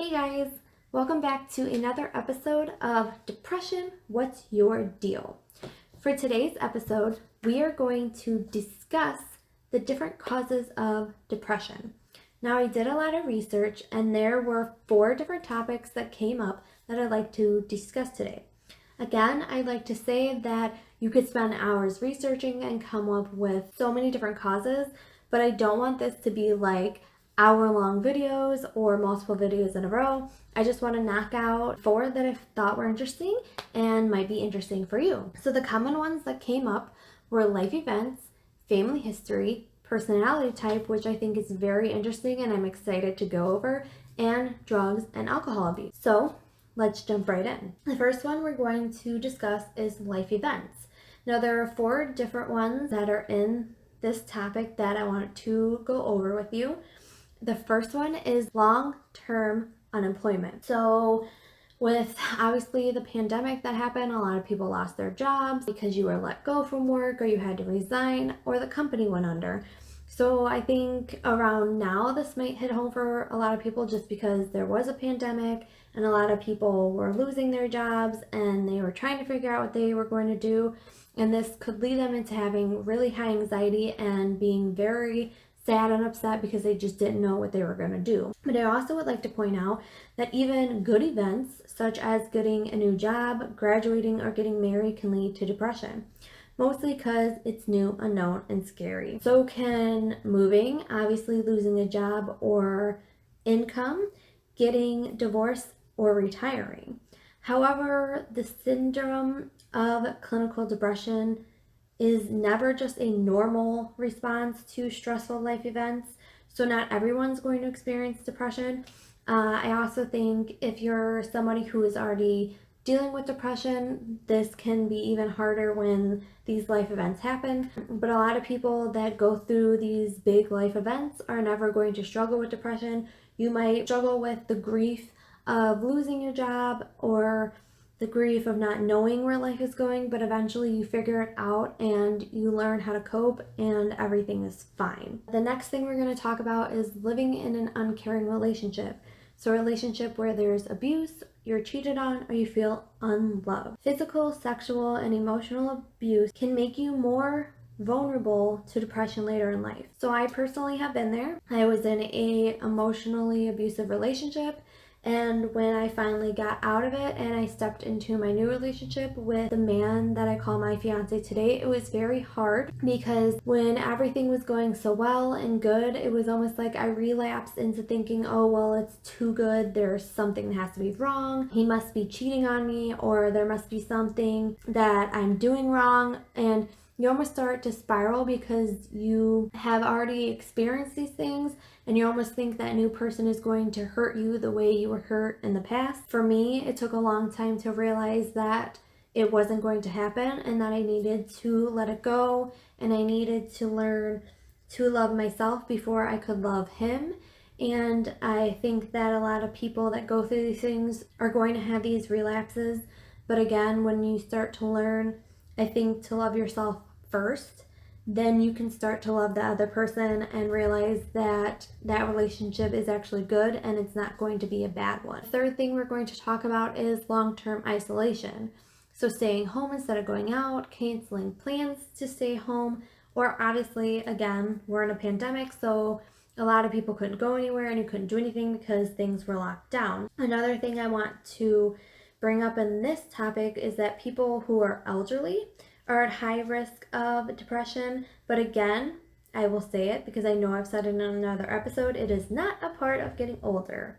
Hey guys, welcome back to another episode of Depression, What's Your Deal? For today's episode, we are going to discuss the different causes of depression. Now, I did a lot of research and there were 4 different topics that came up that I'd like to discuss today. Again, I'd like to say that you could spend hours researching and come up with so many different causes, but I don't want this to be like hour-long videos or multiple videos in a row. I just want to knock out 4 that I thought were interesting and might be interesting for you. So the common ones that came up were life events, family history, personality type, which I think is very interesting and I'm excited to go over, and drugs and alcohol abuse. So let's jump right in. The first one we're going to discuss is life events. Now there are 4 different ones that are in this topic that I want to go over with you. The first one is long-term unemployment. So with obviously the pandemic that happened, a lot of people lost their jobs because you were let go from work or you had to resign or the company went under. So I think around now this might hit home for a lot of people just because there was a pandemic and a lot of people were losing their jobs and they were trying to figure out what they were going to do. And this could lead them into having really high anxiety and being very sad and upset because they just didn't know what they were going to do. But I also would like to point out that even good events such as getting a new job, graduating, or getting married can lead to depression. Mostly because it's new, unknown, and scary. So can moving, obviously losing a job or income, getting divorced, or retiring. However, the syndrome of clinical depression is never just a normal response to stressful life events. So not everyone's going to experience depression. I also think if you're somebody who is already dealing with depression, this can be even harder when these life events happen. But a lot of people that go through these big life events are never going to struggle with depression. You might struggle with the grief of losing your job or the grief of not knowing where life is going, but eventually you figure it out and you learn how to cope and everything is fine. The next thing we're going to talk about is living in an uncaring relationship. So a relationship where there's abuse, you're cheated on, or you feel unloved. Physical, sexual, and emotional abuse can make you more vulnerable to depression later in life. So I personally have been there. I was in a emotionally abusive relationship. And when I finally got out of it and I stepped into my new relationship with the man that I call my fiance today, it was very hard because when everything was going so well and good, it was almost like I relapsed into thinking, oh, well, it's too good. There's something that has to be wrong. He must be cheating on me, or there must be something that I'm doing wrong. And you almost start to spiral because you have already experienced these things and you almost think that new person is going to hurt you the way you were hurt in the past. For me, it took a long time to realize that it wasn't going to happen and that I needed to let it go and I needed to learn to love myself before I could love him. And I think that a lot of people that go through these things are going to have these relapses. But again, when you start to learn, I think, to love yourself first, then you can start to love the other person and realize that that relationship is actually good and it's not going to be a bad one. The third thing we're going to talk about is long-term isolation. So staying home instead of going out, canceling plans to stay home, or obviously, again, we're in a pandemic, so a lot of people couldn't go anywhere and you couldn't do anything because things were locked down. Another thing I want to bring up in this topic is that people who are elderly are at high risk of depression. But again, I will say it because I know I've said it in another episode, it is not a part of getting older.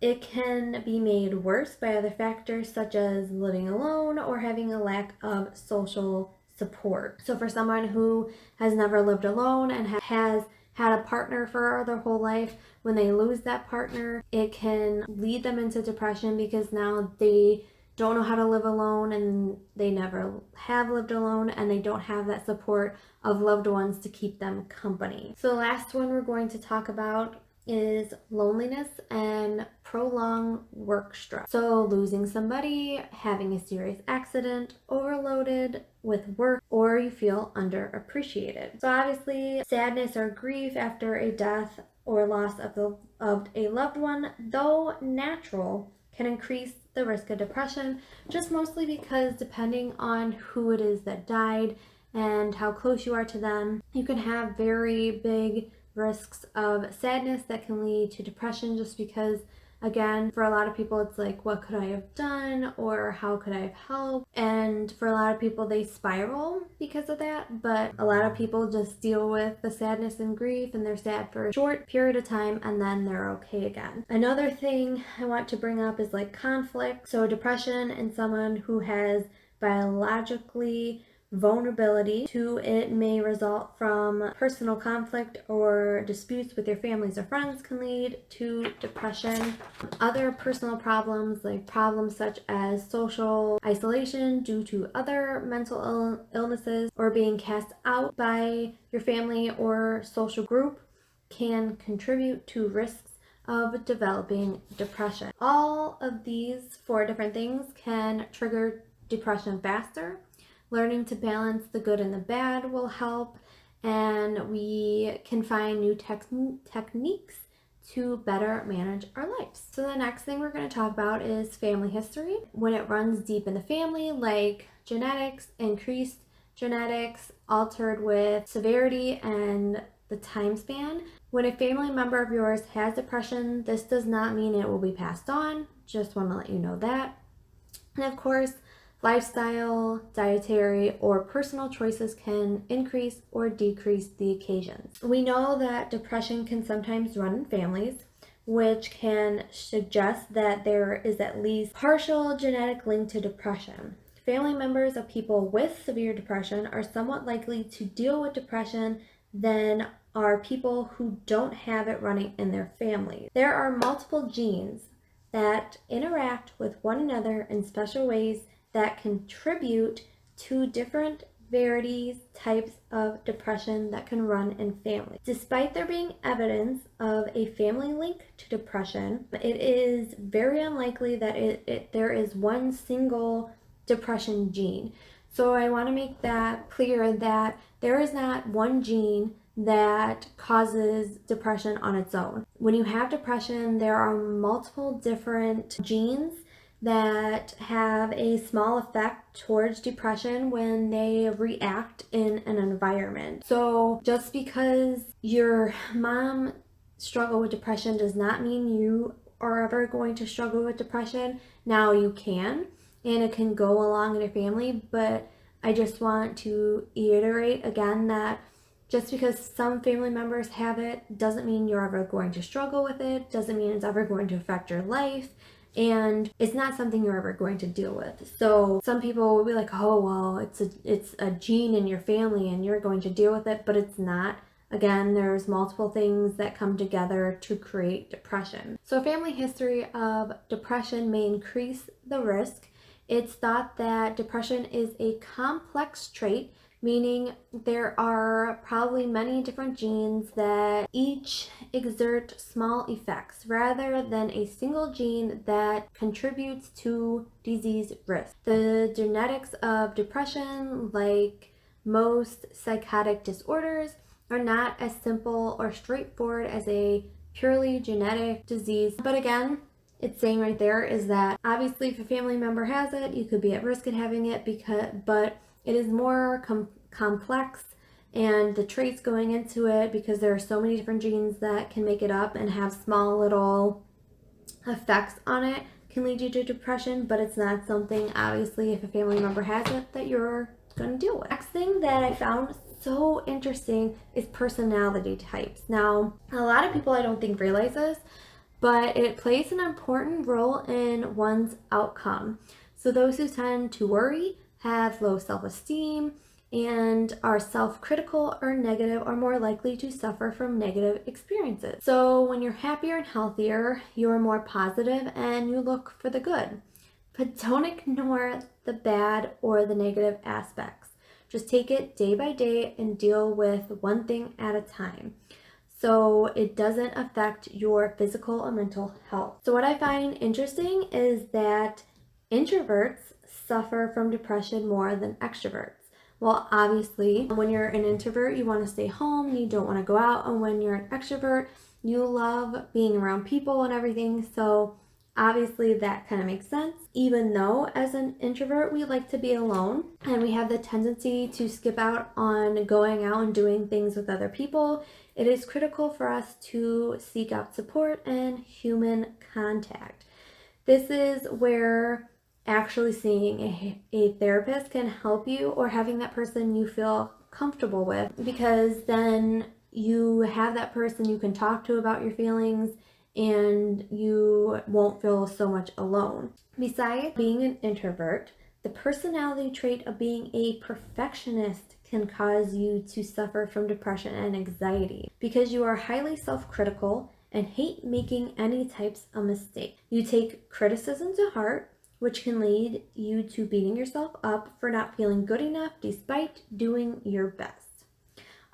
It can be made worse by other factors such as living alone or having a lack of social support. So for someone who has never lived alone and has had a partner for their whole life, when they lose that partner, it can lead them into depression because now they don't know how to live alone and they never have lived alone and they don't have that support of loved ones to keep them company. So the last one we're going to talk about is loneliness and prolonged work stress. So losing somebody, having a serious accident, overloaded with work, or you feel underappreciated. So obviously sadness or grief after a death or loss of of a loved one, though natural, can increase the risk of depression, just mostly because depending on who it is that died and how close you are to them, you can have very big risks of sadness that can lead to depression, just because, again, for a lot of people it's like, what could I have done, or how could I have helped? And for a lot of people, they spiral because of that. But a lot of people just deal with the sadness and grief, and they're sad for a short period of time and then they're okay again. Another thing I want to bring up is like conflict. So depression in someone who has biologically vulnerability to it may result from personal conflict or disputes with your families or friends, can lead to depression. Other personal problems, like problems such as social isolation due to other mental illnesses or being cast out by your family or social group, can contribute to risks of developing depression. All of these 4 different things can trigger depression faster. Learning to balance the good and the bad will help, and we can find new techniques to better manage our lives. So the next thing we're going to talk about is family history. When it runs deep in the family, like genetics, increased genetics, altered with severity and the time span. When a family member of yours has depression, this does not mean it will be passed on. Just want to let you know that. And of course, lifestyle, dietary, or personal choices can increase or decrease the occasions. We know that depression can sometimes run in families, which can suggest that there is at least partial genetic link to depression. Family members of people with severe depression are somewhat likely to deal with depression than are people who don't have it running in their families. There are multiple genes that interact with one another in special ways that contribute to different varieties, types of depression that can run in families. Despite there being evidence of a family link to depression, it is very unlikely that there is one single depression gene. So I want to make that clear that there is not one gene that causes depression on its own. When you have depression, there are multiple different genes that have a small effect towards depression when they react in an environment. So just because your mom struggled with depression does not mean you are ever going to struggle with depression. Now you can, and it can go along in your family, but I just want to reiterate again that just because some family members have it doesn't mean you're ever going to struggle with it, doesn't mean it's ever going to affect your life. And it's not something you're ever going to deal with. So some people will be like, oh, well, it's a gene in your family and you're going to deal with it, but it's not. Again, there's multiple things that come together to create depression. So a family history of depression may increase the risk. It's thought that depression is a complex trait, meaning there are probably many different genes that each exert small effects rather than a single gene that contributes to disease risk. The genetics of depression, like most psychotic disorders, are not as simple or straightforward as a purely genetic disease. But again, it's saying right there is that obviously if a family member has it, you could be at risk of having it, but it is more complex, and the traits going into it, because there are so many different genes that can make it up and have small little effects on it, can lead you to depression. But it's not something, obviously, if a family member has it, that you're going to deal with. Next thing that I found so interesting is personality types. Now, a lot of people I don't think realize this, but it plays an important role in one's outcome. So those who tend to worry, have low self-esteem, and are self-critical or negative are more likely to suffer from negative experiences. So when you're happier and healthier, you're more positive and you look for the good. But don't ignore the bad or the negative aspects. Just take it day by day and deal with one thing at a time, so it doesn't affect your physical or mental health. So what I find interesting is that introverts suffer from depression more than extroverts. Well, obviously, when you're an introvert, you want to stay home, you don't want to go out, and when you're an extrovert, You love being around people and everything, so obviously that kind of makes sense. Even though as an introvert we like to be alone and we have the tendency to skip out on going out and doing things with other people, it is critical for us to seek out support and human contact. This is where actually seeing a therapist can help you, or having that person you feel comfortable with, because then you have that person you can talk to about your feelings and you won't feel so much alone. Besides being an introvert, the personality trait of being a perfectionist can cause you to suffer from depression and anxiety because you are highly self-critical and hate making any types of mistake. You take criticism to heart, which can lead you to beating yourself up for not feeling good enough despite doing your best.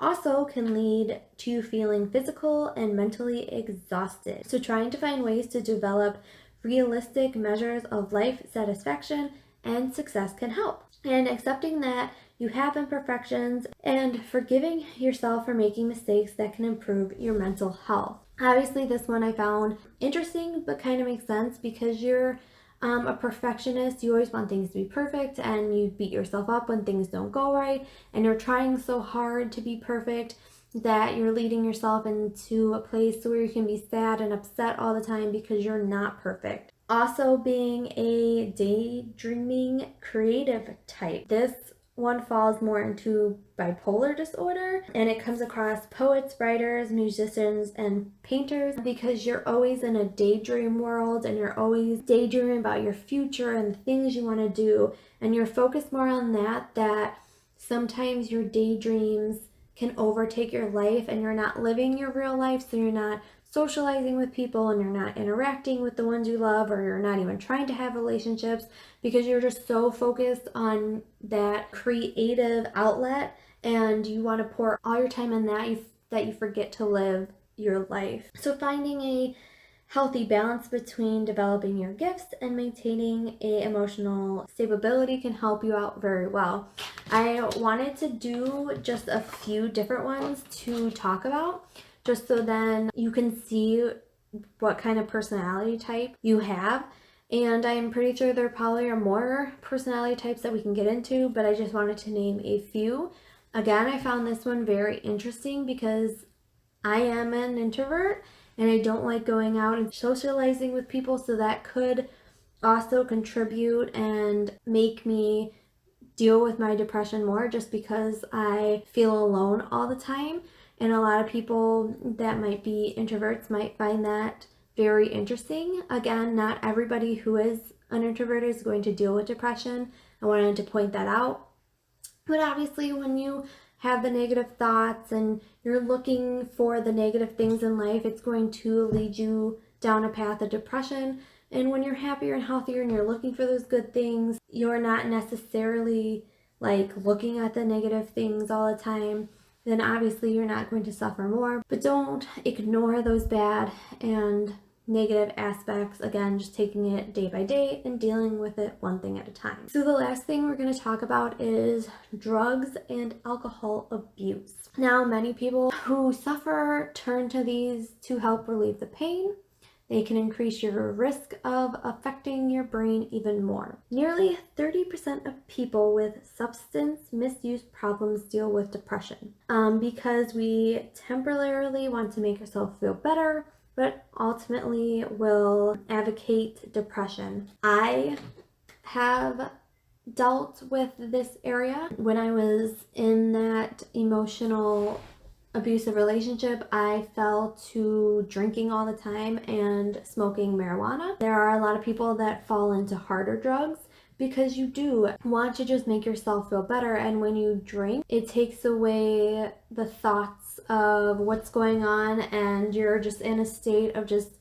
Also can lead to feeling physical and mentally exhausted. So trying to find ways to develop realistic measures of life satisfaction and success can help. And accepting that you have imperfections and forgiving yourself for making mistakes that can improve your mental health. Obviously, this one I found interesting, but kind of makes sense because you're a perfectionist. You always want things to be perfect and you beat yourself up when things don't go right, and you're trying so hard to be perfect that you're leading yourself into a place where you can be sad and upset all the time because you're not perfect. Also, being a daydreaming creative type. This one falls more into bipolar disorder, and it comes across poets, writers, musicians, and painters because you're always in a daydream world and you're always daydreaming about your future and the things you want to do, and you're focused more on that sometimes your daydreams can overtake your life and you're not living your real life, so you're not socializing with people and you're not interacting with the ones you love, or you're not even trying to have relationships because you're just so focused on that creative outlet and you want to pour all your time in that you forget to live your life. So finding a healthy balance between developing your gifts and maintaining a emotional stability can help you out very well. I wanted to do just a few different ones to talk about, just so then you can see what kind of personality type you have. And I'm pretty sure there probably are more personality types that we can get into, but I just wanted to name a few. Again, I found this one very interesting because I am an introvert and I don't like going out and socializing with people, so that could also contribute and make me deal with my depression more, just because I feel alone all the time. And a lot of people that might be introverts might find that very interesting. Again, not everybody who is an introvert is going to deal with depression. I wanted to point that out. But obviously, when you have the negative thoughts and you're looking for the negative things in life, it's going to lead you down a path of depression. And when you're happier and healthier and you're looking for those good things, you're not necessarily like looking at the negative things all the time, then obviously you're not going to suffer more. But don't ignore those bad and negative aspects. Again, just taking it day by day and dealing with it one thing at a time. So the last thing we're going to talk about is drugs and alcohol abuse. Now, many people who suffer turn to these to help relieve the pain. They can increase your risk of affecting your brain even more. Nearly 30% of people with substance misuse problems deal with depression because we temporarily want to make ourselves feel better, but ultimately will advocate depression. I have dealt with this area when I was in that emotional abusive relationship. I fell to drinking all the time and smoking marijuana. There are a lot of people that fall into harder drugs because you do want to just make yourself feel better, and when you drink, it takes away the thoughts of what's going on and you're just in a state of just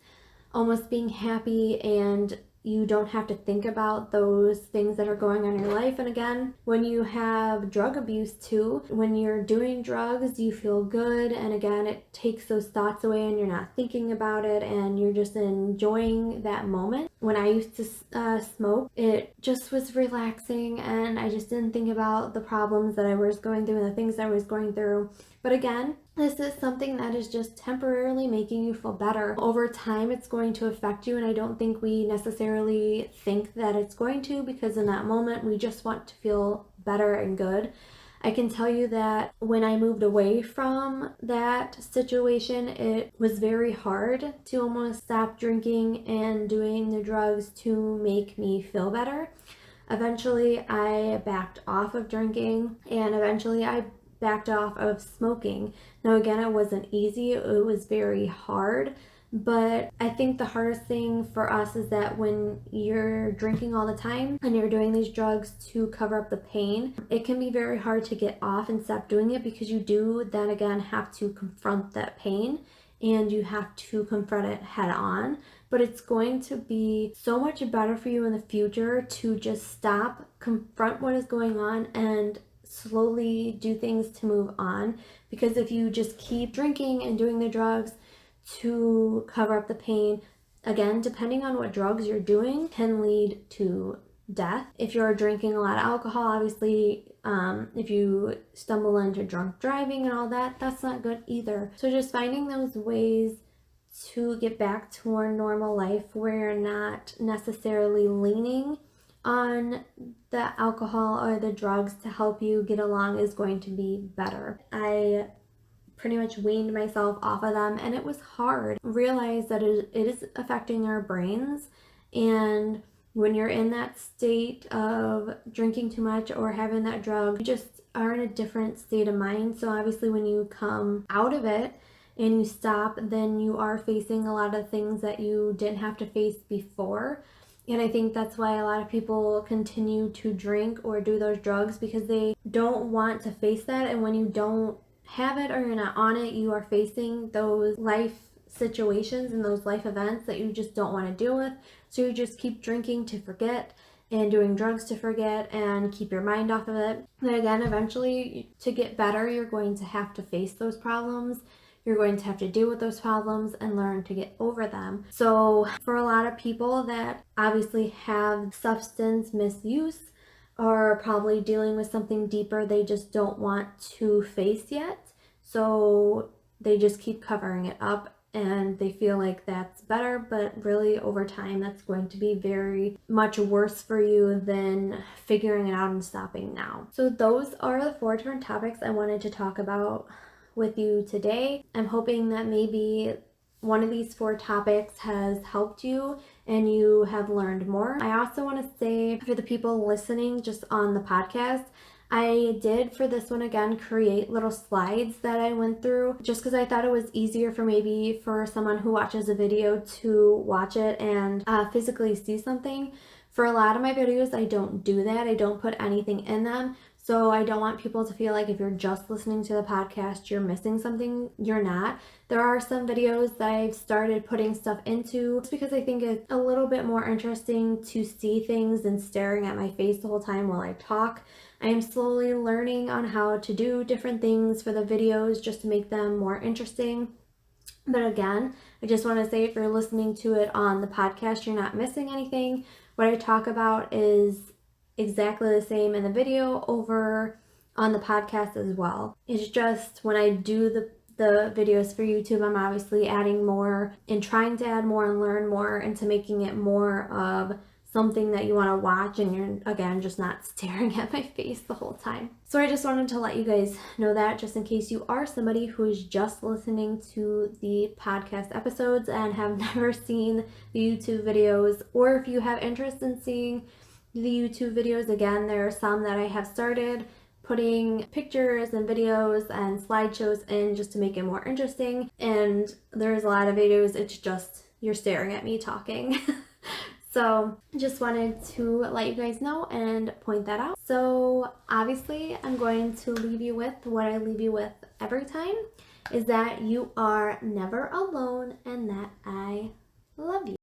almost being happy, and you don't have to think about those things that are going on in your life. And again, when you have drug abuse too, when you're doing drugs, you feel good, and again, it takes those thoughts away and you're not thinking about it and you're just enjoying that moment. When I used to smoke, it just was relaxing and I just didn't think about the problems that I was going through and the things that I was going through. But again, this is something that is just temporarily making you feel better. Over time, it's going to affect you, and I don't think we necessarily think that it's going to, because in that moment, we just want to feel better and good. I can tell you that when I moved away from that situation, it was very hard to almost stop drinking and doing the drugs to make me feel better. Eventually, I backed off of drinking, and eventually I backed off of smoking. Now, again, it wasn't easy, it was very hard. But I think the hardest thing for us is that when you're drinking all the time and you're doing these drugs to cover up the pain, it can be very hard to get off and stop doing it, because you do then again have to confront that pain and you have to confront it head on. But it's going to be so much better for you in the future to just stop, confront what is going on, and slowly do things to move on. Because if you just keep drinking and doing the drugs to cover up the pain, again, depending on what drugs you're doing, can lead to death. If you're drinking a lot of alcohol, obviously, if you stumble into drunk driving and all that, that's not good either. So just finding those ways to get back to a normal life where you're not necessarily leaning on the alcohol or the drugs to help you get along is going to be better. I pretty much weaned myself off of them, and it was hard. Realize that it is affecting our brains, and when you're in that state of drinking too much or having that drug, you just are in a different state of mind. So obviously when you come out of it and you stop, then you are facing a lot of things that you didn't have to face before. And I think that's why a lot of people continue to drink or do those drugs, because they don't want to face that. And when you don't have it or you're not on it, you are facing those life situations and those life events that you just don't want to deal with. So you just keep drinking to forget and doing drugs to forget and keep your mind off of it. And again, eventually, to get better, you're going to have to face those problems. You're going to have to deal with those problems and learn to get over them. So for a lot of people that obviously have substance misuse, or probably dealing with something deeper they just don't want to face yet, so they just keep covering it up and they feel like that's better, but really over time that's going to be very much worse for you than figuring it out and stopping now. So those are the 4 different topics I wanted to talk about with you today. I'm hoping that maybe one of these 4 topics has helped you and you have learned more. I also want to say, for the people listening just on the podcast, I did for this one again create little slides that I went through, just because I thought it was easier for someone who watches a video to watch it and physically see something. For a lot of my videos, I don't do that. I don't put anything in them. So I don't want people to feel like if you're just listening to the podcast, you're missing something. You're not. There are some videos that I've started putting stuff into just because I think it's a little bit more interesting to see things than staring at my face the whole time while I talk. I am slowly learning on how to do different things for the videos just to make them more interesting. But again, I just want to say, if you're listening to it on the podcast, you're not missing anything. What I talk about is exactly the same in the video over on the podcast as well. It's just when I do the videos for YouTube, I'm obviously adding more and trying to add more and learn more into making it more of something that you want to watch, and you're again just not staring at my face the whole time. So I just wanted to let you guys know that, just in case you are somebody who is just listening to the podcast episodes and have never seen the YouTube videos, or if you have interest in seeing the YouTube videos, again, there are some that I have started putting pictures and videos and slideshows in just to make it more interesting. And there's a lot of videos, it's just you're staring at me talking. So just wanted to let you guys know and point that out. So obviously I'm going to leave you with what I leave you with every time, is that you are never alone and that I love you.